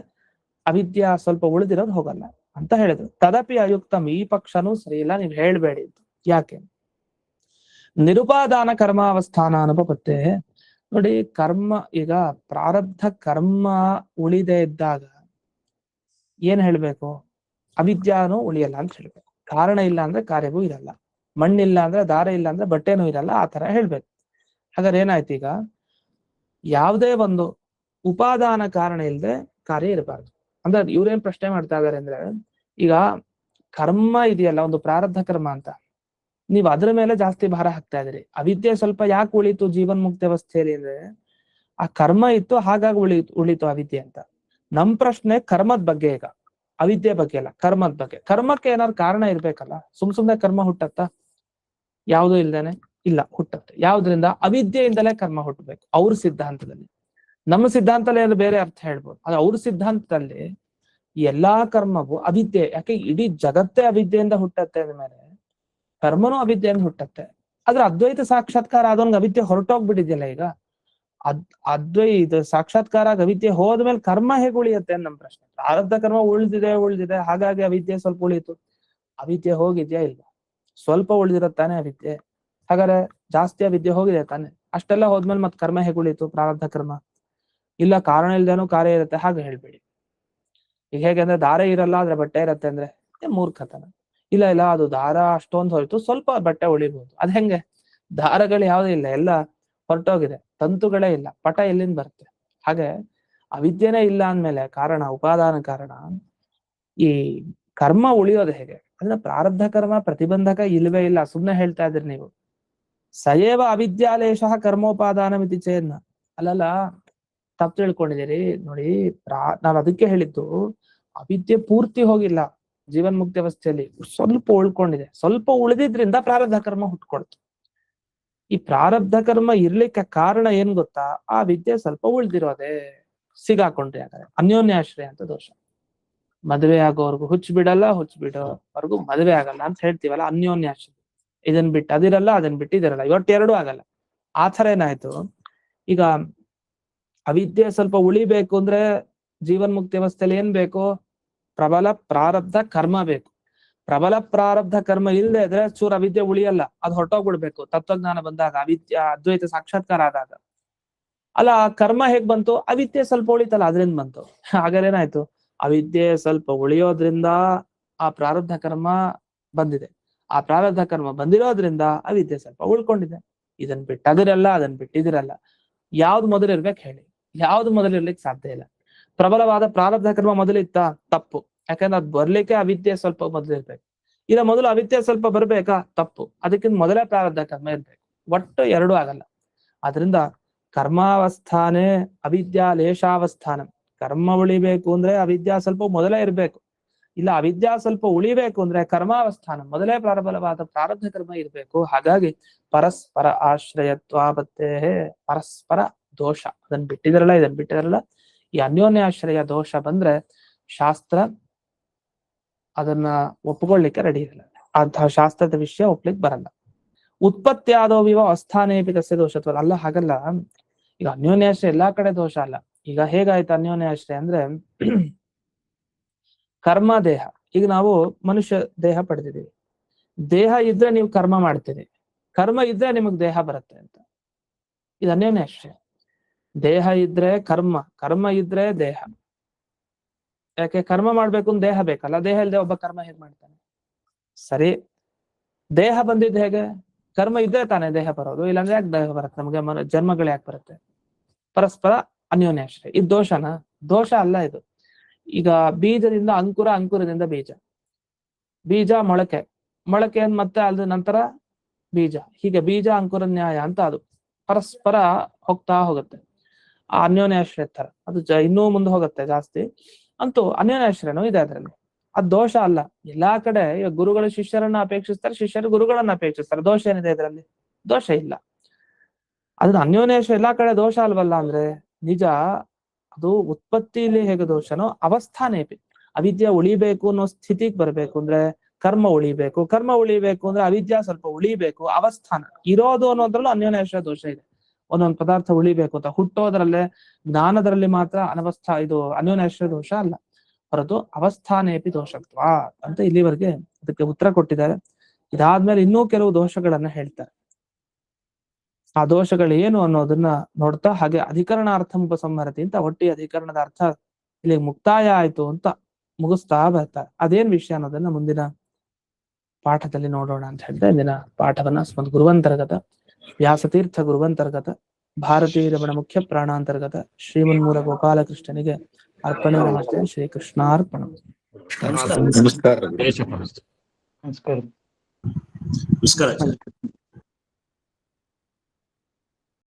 ಅವಿದ್ಯಾ ಸ್ವಲ್ಪ ಉಳಿದಿರೋದು ಹೋಗಲ್ಲ ಅಂತ ಹೇಳಿದ್ರು. ತದಪಿ ಅಯುಕ್ತಂ, ಈ ಪಕ್ಷನೂ ಸರಿ ಇಲ್ಲ, ನೀವ್ ಹೇಳ್ಬೇಡಿ. ಯಾಕೆ, ನಿರುಪಾದಾನ ಕರ್ಮಾವಸ್ಥಾನ ಅನುಪಪತ್ತೆ. ನೋಡಿ, ಕರ್ಮ, ಈಗ ಪ್ರಾರಬ್ಧ ಕರ್ಮ ಉಳಿದೇ ಇದ್ದಾಗ ಏನ್ ಹೇಳ್ಬೇಕು, ಅವಿದ್ಯಾನೂ ಉಳಿಯಲ್ಲ ಅಂತ ಹೇಳ್ಬೇಕು. ಕಾರಣ ಇಲ್ಲ ಅಂದ್ರೆ ಕಾರ್ಯವೂ ಇರಲ್ಲ, ಮಣ್ಣಿಲ್ಲ ಅಂದ್ರೆ ದಾರ ಇಲ್ಲ ಅಂದ್ರೆ ಬಟ್ಟೆನೂ ಇರಲ್ಲ, ಆ ತರ ಹೇಳ್ಬೇಕು. ಹಾಗಾದ್ರೆ ಏನಾಯ್ತು, ಈಗ ಯಾವುದೇ ಒಂದು ಉಪಾದಾನ ಕಾರಣ ಇಲ್ಲದೆ ಕಾರ್ಯ ಇರಬಾರ್ದು. ಅಂದ್ರೆ ಇವ್ರೇನ್ ಪ್ರಶ್ನೆ ಮಾಡ್ತಾ ಇದಾರೆ ಅಂದ್ರೆ, ಈಗ ಕರ್ಮ ಇದೆಯಲ್ಲ, ಒಂದು ಪ್ರಾರಬ್ಧ ಕರ್ಮ ಅಂತ, ನೀವ್ ಅದ್ರ ಮೇಲೆ ಜಾಸ್ತಿ ಭಾರ ಹಾಕ್ತಾ ಇದೀರಿ. ಅವಿದ್ಯೆ ಸ್ವಲ್ಪ ಯಾಕೆ ಉಳಿತು ಜೀವನ್ಮುಕ್ತಿ ಅವಸ್ಥೆಯಲ್ಲಿ ಅಂದ್ರೆ, ಆ ಕರ್ಮ ಇತ್ತು ಹಾಗಾಗಿ ಉಳಿತು ಅವಿದ್ಯೆ ಅಂತ. ನಮ್ ಪ್ರಶ್ನೆ ಕರ್ಮದ ಬಗ್ಗೆ, ಈಗ ಅವಿದ್ಯೆ ಬಗ್ಗೆ ಅಲ್ಲ, ಕರ್ಮದ ಬಗ್ಗೆ. ಕರ್ಮಕ್ಕೆ ಏನಾದ್ರು ಕಾರಣ ಇರ್ಬೇಕಲ್ಲ, ಸುಮ್ನೆ ಕರ್ಮ ಹುಟ್ಟತ್ತ, ಯಾವ್ದು ಇಲ್ದೇನೆ ಇಲ್ಲ, ಹುಟ್ಟತ್ತೆ. ಯಾವ್ದ್ರಿಂದ, ಅವಿದ್ಯೆಯಿಂದಲೇ ಕರ್ಮ ಹುಟ್ಟಬೇಕು ಅವ್ರ ಸಿದ್ಧಾಂತದಲ್ಲಿ. ನಮ್ಮ ಸಿದ್ಧಾಂತದಲ್ಲಿ ಏನು ಬೇರೆ ಅರ್ಥ ಹೇಳ್ಬೋದು, ಆದ್ರೆ ಅವ್ರ ಸಿದ್ಧಾಂತದಲ್ಲಿ ಎಲ್ಲಾ ಕರ್ಮವು ಅವಿದ್ಯೆ. ಯಾಕೆ, ಇಡೀ ಜಗತ್ತೇ ಅವಿದ್ಯೆಯಿಂದ ಹುಟ್ಟತ್ತೆ ಅಂದ್ಮೇಲೆ ಕರ್ಮನೂ ಅವಿದ್ಯೆಯಿಂದ ಹುಟ್ಟತ್ತೆ. ಆದ್ರೆ ಅದ್ವೈತ ಸಾಕ್ಷಾತ್ಕಾರ ಆದವನ್ಗೆ ಅವಿದ್ಯೆ ಹೊರಟೋಗ್ಬಿಟ್ಟಿದ್ಯಲ್ಲ. ಈಗ ಅದ್ವೈತ ಸಾಕ್ಷಾತ್ಕಾರ ಅವಿದ್ಯೆ ಹೋದ್ಮೇಲೆ ಕರ್ಮ ಹೇಗೆ ಉಳಿಯತ್ತೆ ಅಂತ ನಮ್ ಪ್ರಶ್ನೆ. ಪ್ರಾರಬ್ಧ ಕರ್ಮ ಉಳಿದಿದೆ, ಹಾಗಾಗಿ ಅವಿದ್ಯೆ ಸ್ವಲ್ಪ ಉಳಿಯಿತು. ಅವಿದ್ಯೆ ಹೋಗಿದ್ಯಾ ಇಲ್ಲ, ಸ್ವಲ್ಪ ಉಳಿದಿರತ್ತಾನೆ ಅವಿದ್ಯೆ. ಹಾಗಾದ್ರೆ ಜಾಸ್ತಿ ಅವಿದ್ಯೆ ಹೋಗಿದೆ ತಾನೆ, ಅಷ್ಟೆಲ್ಲ ಹೋದ್ಮೇಲೆ ಮತ್ ಕರ್ಮ ಹೇಗೆ ಉಳಿಯಿತು, ಪ್ರಾರಬ್ಧ ಕರ್ಮ ಇಲ್ಲ, ಕಾರಣ ಇಲ್ದೇನೂ ಕಾರ್ಯ ಇರುತ್ತೆ, ಹಾಗೆ ಹೇಳ್ಬೇಡಿ. ಈಗ ಹೇಗೆ ಅಂದ್ರೆ, ದಾರ ಇರಲ್ಲ ಆದ್ರೆ ಬಟ್ಟೆ ಇರತ್ತೆ ಅಂದ್ರೆ ಮೂರ್ಖತನ. ಇಲ್ಲ ಅದು ದಾರ ಅಷ್ಟೊಂದು ಹೋಯ್ತು, ಸ್ವಲ್ಪ ಬಟ್ಟೆ ಉಳಿಬಹುದು. ಅದ್ ಹೆಂಗೆ, ದಾರಗಳು ಯಾವ್ದು ಇಲ್ಲ, ಎಲ್ಲ ಹೊರಟೋಗಿದೆ, ತಂತುಗಳೇ ಇಲ್ಲ, ಪಟ ಎಲ್ಲಿಂದ ಬರುತ್ತೆ. ಹಾಗೆ ಅವಿದ್ಯೆನೇ ಇಲ್ಲ ಅಂದ್ಮೇಲೆ ಕಾರಣ, ಉಪಾದಾನ ಕಾರಣ, ಈ ಕರ್ಮ ಉಳಿಯೋದು ಹೇಗೆ ಅಂದ್ರೆ, ಪ್ರಾರಬ್ಧ ಕರ್ಮ ಪ್ರತಿಬಂಧಕ ಇಲ್ವೇ ಇಲ್ಲ, ಸುಮ್ನೆ ಹೇಳ್ತಾ ಇದ್ರಿ ನೀವು. ಸಯೇವ ಅವಿದ್ಯಾಲೇಶ ಕರ್ಮೋಪಾದಾನ ಮಿತಿ ಚೇನ್ನ, ಅಲ್ಲಲ್ಲ, ತಪ್ಪು ತಿಳ್ಕೊಂಡಿದ್ದೀರಿ. ನೋಡಿ, ನಾವ್ ಅದಕ್ಕೆ ಹೇಳಿದ್ದು, ಅವಿದ್ಯೆ ಪೂರ್ತಿ ಹೋಗಿಲ್ಲ ಜೀವನ್ಮುಕ್ತಿ ಅವಸ್ಥೆಯಲ್ಲಿ, ಸ್ವಲ್ಪ ಉಳ್ಕೊಂಡಿದೆ. ಸ್ವಲ್ಪ ಉಳಿದಿದ್ರಿಂದ ಪ್ರಾರಬ್ಧ ಕರ್ಮ ಹುಟ್ಕೊಳ್ತು. ಈ ಪ್ರಾರಬ್ಧ ಕರ್ಮ ಇರ್ಲಿಕ್ಕೆ ಕಾರಣ ಏನ್ ಗೊತ್ತಾ, ಆ ವಿದ್ಯೆ ಸ್ವಲ್ಪ ಉಳ್ದಿರೋದೆ. ಸಿಗಾಕೊಂಡ್ರಿ ಹಾಗಾದ್ರೆ ಅನ್ಯೋನ್ಯಾಶ್ರಯ ಅಂತ ದೋಷ. ಮದುವೆ ಆಗೋವರೆಗೂ ಹುಚ್ಚು ಬಿಡಲ್ಲ, ಹುಚ್ಚು ಬಿಡೋವರೆಗೂ ಮದುವೆ ಆಗಲ್ಲ ಅಂತ ಹೇಳ್ತೀವಲ್ಲ, ಅನ್ಯೋನ್ಯಾಶ್ರಯ. ಇದನ್ ಬಿಟ್ಟು ಅದಿರಲ್ಲ, ಅದನ್ ಬಿಟ್ಟು ಇದಿರಲ್ಲ, ಇವತ್ತೆರಡೂ ಆಗಲ್ಲ. ಆ ಥರ ಏನಾಯ್ತು, ಈಗ ಅವಿದ್ಯೆ ಸ್ವಲ್ಪ ಉಳಿಬೇಕು ಅಂದ್ರೆ ಜೀವನ್ಮುಕ್ತಿ ಅವಸ್ಥೆಯಲ್ಲಿ ಏನ್ ಬೇಕು, ಪ್ರಬಲ ಪ್ರಾರಬ್ಧ ಕರ್ಮ ಬೇಕು. ಪ್ರಬಲ ಪ್ರಾರಬ್ಧ ಕರ್ಮ ಇಲ್ಲದೆ ಇದ್ರೆ ಚೂರು ಅವಿದ್ಯೆ ಉಳಿಯಲ್ಲ, ಅದು ಹೊರಟೋಗ್ಬಿಡ್ಬೇಕು. ತತ್ವಜ್ಞಾನ ಬಂದಾಗ, ಅದ್ವೈತ ಸಾಕ್ಷಾತ್ಕಾರ ಆದಾಗ. ಅಲ್ಲ, ಕರ್ಮ ಹೇಗ್ ಬಂತು, ಅವಿದ್ಯೆ ಸ್ವಲ್ಪ ಉಳಿತಲ್ಲ ಅದ್ರಿಂದ ಬಂತು. ಹಾಗಾದ್ರೆ ಏನಾಯ್ತು, ಅವಿದ್ಯೆ ಸ್ವಲ್ಪ ಉಳಿಯೋದ್ರಿಂದ ಆ ಪ್ರಾರಬ್ಧ ಕರ್ಮ ಬಂದಿದೆ. ಆ ಪ್ರಾರಬ್ಧ ಕರ್ಮ ಬಂದಿರೋದ್ರಿಂದ ಅವಿದ್ಯೆ ಸ್ವಲ್ಪ ಉಳ್ಕೊಂಡಿದೆ. ಇದನ್ ಬಿಟ್ಟು ಅದಿರಲ್ಲ, ಅದನ್ ಬಿಟ್ಟಿದಿರಲ್ಲ. ಯಾವ್ದು ಮೊದಲಿರ್ಬೇಕು ಹೇಳಿ, ಯಾವ್ದು ಮೊದಲಿರ್ಲಿಕ್ಕೆ ಸಾಧ್ಯ ಇಲ್ಲ. ಪ್ರಬಲವಾದ ಪ್ರಾರಬ್ಧ ಕರ್ಮ ಮೊದಲಿತ್ತ, ತಪ್ಪು. ಯಾಕಂದ್ರೆ ಅದ್ ಬರ್ಲಿಕ್ಕೆ ಅವಿದ್ಯೆ ಸ್ವಲ್ಪ ಮೊದಲಿರ್ಬೇಕು. ಇಲ್ಲ, ಮೊದಲು ಅವಿದ್ಯೆ ಸ್ವಲ್ಪ ಬರ್ಬೇಕಾ, ತಪ್ಪು. ಅದಕ್ಕಿಂತ ಮೊದಲೇ ಪ್ರಾರಬ್ಧ ಕರ್ಮ ಇರ್ಬೇಕು. ಒಟ್ಟು ಎರಡೂ ಆಗಲ್ಲ. ಆದ್ರಿಂದ ಕರ್ಮಾವಸ್ಥಾನೆ ಅವಿದ್ಯಾ ಲೇಷಾವಸ್ಥಾನ. ಕರ್ಮ ಉಳಿಬೇಕು ಅಂದ್ರೆ ಅವಿದ್ಯಾ ಸ್ವಲ್ಪ ಮೊದಲೇ ಇರ್ಬೇಕು, ಇಲ್ಲ ಅವಿದ್ಯಾ ಸ್ವಲ್ಪ ಉಳಿಬೇಕು ಅಂದ್ರೆ ಕರ್ಮಾವಸ್ಥಾನ ಮೊದಲೇ ಪ್ರಬಲವಾದ ಪ್ರಾರಬ್ಧ ಕರ್ಮ ಇರ್ಬೇಕು. ಹಾಗಾಗಿ ಪರಸ್ಪರ ಆಶ್ರಯತ್ವಾಪತ್ತೇ ಪರಸ್ಪರ ದೋಷ, ಅದನ್ನ ಬಿಟ್ಟಿದ್ರಲ್ಲ ಈ ಅನ್ಯೋನ್ಯಾಶ್ರಯ ದೋಷ ಬಂದ್ರೆ ಶಾಸ್ತ್ರ ಅದನ್ನ ಒಪ್ಪಿಕೊಳ್ಳಿಕ್ಕೆ ರೆಡಿ ಇರಲ್ಲ, ಅಂತಹ ಶಾಸ್ತ್ರದ ವಿಷಯ ಒಪ್ಲಿಕ್ಕೆ ಬರಲ್ಲ. ಉತ್ಪತ್ತಿ ಆದವಿವ ಅಸ್ಥಾನೇಪಿ ತಸ್ಯ ದೋಷತ್ವ. ಅಲ್ಲ ಹಾಗಲ್ಲ, ಈಗ ಅನ್ಯೋನ್ಯಾಶ್ರಯ ಎಲ್ಲಾ ಕಡೆ ದೋಷ ಅಲ್ಲ. ಈಗ ಹೇಗಾಯ್ತು ಅನ್ಯೋನ್ಯಾಶ್ರಯ ಅಂದ್ರೆ ಕರ್ಮ ದೇಹ, ಈಗ ನಾವು ಮನುಷ್ಯ ದೇಹ ಪಡೆದಿದ್ದೀವಿ, ದೇಹ ಇದ್ರೆ ನೀವು ಕರ್ಮ ಮಾಡ್ತೀರಿ, ಕರ್ಮ ಇದ್ರೆ ನಿಮಗ್ ದೇಹ ಬರುತ್ತೆ ಅಂತ. ಇದು ಅನ್ಯೋನ್ಯಾಶ್ರಯ. ದೇಹ ಇದ್ರೆ ಕರ್ಮ, ಕರ್ಮ ಇದ್ರೆ ದೇಹ. ಯಾಕೆ ಕರ್ಮ ಮಾಡ್ಬೇಕು ಅಂತ ದೇಹ ಬೇಕಲ್ಲ, ದೇಹ ಇಲ್ಲದೆ ಒಬ್ಬ ಕರ್ಮ ಹೇಗ್ ಮಾಡ್ತಾನೆ? ಸರಿ, ದೇಹ ಬಂದಿದ್ದು ಹೇಗೆ? ಕರ್ಮ ಇದ್ರೆ ತಾನೇ ದೇಹ ಬರೋದು, ಇಲ್ಲಾಂದ್ರೆ ಯಾಕೆ ದೇಹ ಬರುತ್ತೆ ನಮಗೆ? ಜನ್ಮಗಳು ಯಾಕೆ ಬರುತ್ತೆ? ಪರಸ್ಪರ ಅನ್ಯೋನ್ಯಾಶ್ರಯ. ಇದು ದೋಷನಾ? ದೋಷ ಅಲ್ಲ ಇದು. ಈಗ ಬೀಜದಿಂದ ಅಂಕುರ, ಅಂಕುರದಿಂದ ಬೀಜ, ಬೀಜ ಮೊಳಕೆ, ಮೊಳಕೆ ಮತ್ತೆ ಅದ್ರ ನಂತರ ಬೀಜ, ಹೀಗೆ ಬೀಜ ಅಂಕುರ ನ್ಯಾಯ ಅಂತ ಅದು ಪರಸ್ಪರ ಹೋಗ್ತಾ ಹೋಗುತ್ತೆ. ಆ ಅನ್ಯೋನ್ಯಾಶ್ರಯ ತರ ಅದು ಇನ್ನೂ ಮುಂದೆ ಹೋಗುತ್ತೆ ಜಾಸ್ತಿ. ಅಂತೂ ಅನ್ಯೋನ್ಯಾಶ್ರಯನೂ ಇದೆ ಅದರಲ್ಲಿ, ಅದು ದೋಷ ಅಲ್ಲ. ಎಲ್ಲಾ ಕಡೆ ಗುರುಗಳು ಶಿಷ್ಯರನ್ನ ಅಪೇಕ್ಷಿಸ್ತಾರೆ, ಶಿಷ್ಯರು ಗುರುಗಳನ್ನ ಅಪೇಕ್ಷಿಸ್ತಾರೆ. ದೋಷ ಏನಿದೆ ಇದರಲ್ಲಿ? ದೋಷ ಇಲ್ಲ. ಅದ್ರ ಅನ್ಯೋನ್ಯಾಶ್ರಯ ಎಲ್ಲಾ ಕಡೆ ದೋಷ ಅಲ್ವಲ್ಲ ಅಂದ್ರೆ ನಿಜ. ಅದು ಉತ್ಪತ್ತಿಲಿ ಹೇಗೆ ದೋಷನೋ ಅವಸ್ಥಾನೇಪಿ, ಅವಿದ್ಯೆ ಉಳಿಬೇಕು ಅನ್ನೋ ಸ್ಥಿತಿಗೆ ಬರ್ಬೇಕು ಅಂದ್ರೆ ಕರ್ಮ ಉಳಿಬೇಕು, ಕರ್ಮ ಉಳಿಬೇಕು ಅಂದ್ರೆ ಅವಿದ್ಯಾ ಸ್ವಲ್ಪ ಉಳಿಬೇಕು. ಅವಸ್ಥಾನ ಇರೋದು ಅನ್ನೋದ್ರಲ್ಲೂ ಅನ್ಯೋನ್ಯಾಶ್ರಯ ದೋಷ ಇದೆ. ಒಂದೊಂದು ಪದಾರ್ಥ ಉಳಿಬೇಕು ಅಂತ ಹುಟ್ಟೋದ್ರಲ್ಲೇ ಜ್ಞಾನದಲ್ಲಿ ಮಾತ್ರ ಇದು ಅನ್ಯೋನ್ಯಾಶ್ರಯ ದೋಷ ಅಲ್ಲ, ಹೊರತು ಅವಸ್ಥಾನೇಪಿ ದೋಷತ್ವ ಅಂತ ಇಲ್ಲಿವರೆಗೆ ಅದಕ್ಕೆ ಉತ್ತರ ಕೊಟ್ಟಿದ್ದಾರೆ. ಇದಾದ್ಮೇಲೆ ಇನ್ನೂ ಕೆಲವು ದೋಷಗಳನ್ನ ಹೇಳ್ತಾರೆ. ಆ ದೋಷಗಳು ಏನು ಅನ್ನೋದನ್ನ ನೋಡ್ತಾ, ಹಾಗೆ ಅಧಿಕರಣಾರ್ಥಂ ಉಪಸಂಹರತಿ ಅಂತ ಒಟ್ಟಿ ಅಧಿಕರಣದ ಅರ್ಥ ಇಲ್ಲಿ ಮುಕ್ತಾಯ ಆಯ್ತು ಅಂತ ಮುಗಿಸ್ತಾ ಬರ್ತಾರೆ. ಅದೇನ್ ವಿಷಯ ಅನ್ನೋದನ್ನ ಮುಂದಿನ ಪಾಠದಲ್ಲಿ ನೋಡೋಣ ಅಂತ ಹೇಳ್ತಾ ಇಂದಿನ ಪಾಠವನ್ನ ಸ್ಮತ್ ಗುರುವಂತರ್ಗತ ವ್ಯಾಸತೀರ್ಥ ಗುರುವಂತರ್ಗತ ಭಾರತೀಯ ರಮಣ ಮುಖ್ಯ ಪ್ರಾಣಾಂತರ್ಗತ ಶ್ರೀಮನ್ಮೂಲ ಗೋಪಾಲಕೃಷ್ಣನಿಗೆ ಅರ್ಪಣೆ. ನಮಸ್ತೆ. ಶ್ರೀಕೃಷ್ಣಾರ್ಪಣ. ನಮಸ್ಕಾರ. ನಮಸ್ಕಾರ.